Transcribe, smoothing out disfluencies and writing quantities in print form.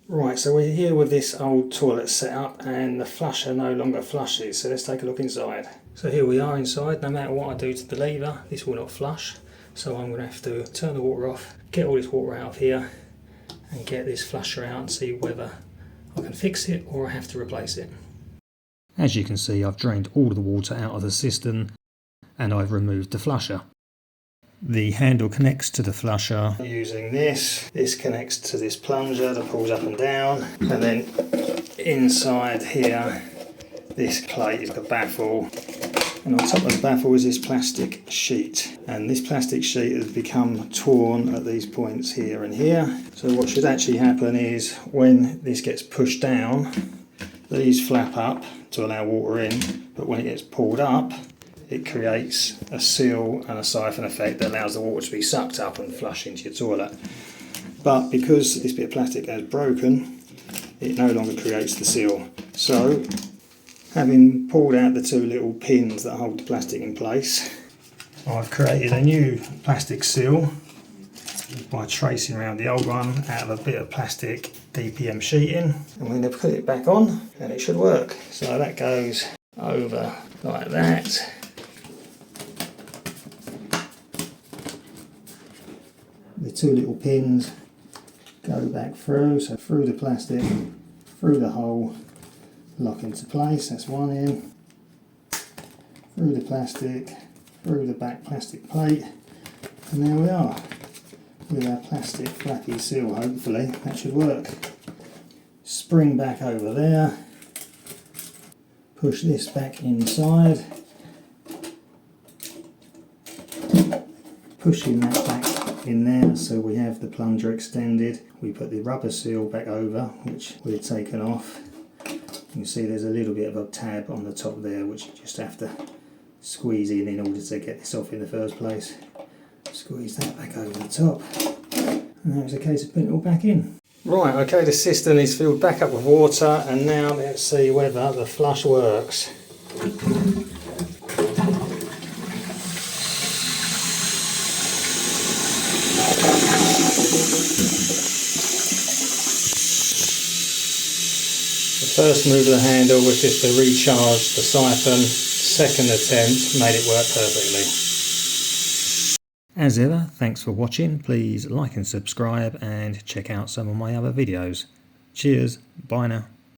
Right, so we're here with this old toilet setup and the flusher no longer flushes, so let's take a look inside. So here we are inside. No matter what I do to the lever, this will not flush, so I'm going to have to turn the water off, get all this water out of here and get this flusher out and see whether I can fix it or I have to replace it. As you can see, I've drained all of the water out of the cistern and I've removed the flusher. The handle connects to the flusher using this. This connects to this plunger that pulls up and down, and then inside here this plate is a baffle, and on top of the baffle is this plastic sheet, and this plastic sheet has become torn at these points here and here. So what should actually happen is when this gets pushed down, these flap up to allow water in, but when it gets pulled up it creates a seal and a siphon effect that allows the water to be sucked up and flush into your toilet. But because this bit of plastic has broken, it no longer creates the seal. So, having pulled out the two little pins that hold the plastic in place, I've created a new plastic seal by tracing around the old one out of a bit of plastic DPM sheeting. I'm going to put it back on and it should work. So that goes over like that. The two little pins go back through, so through the plastic, through the hole, lock into place, that's one in, through the plastic, through the back plastic plate, and there we are, with our plastic flappy seal. Hopefully that should work. Spring back over there, push this back inside, pushing that back in there so we have the plunger extended. We put the rubber seal back over, which we had taken off. You can see there's a little bit of a tab on the top there which you just have to squeeze in order to get this off in the first place. Squeeze that back over the top, and now it's a case of putting it all back in. Right, okay, the cistern is filled back up with water, and now let's see whether the flush works. The first move of the handle was just to recharge the siphon. Second attempt made it work perfectly. As ever, thanks for watching. Please like and subscribe and check out some of my other videos. Cheers, bye now.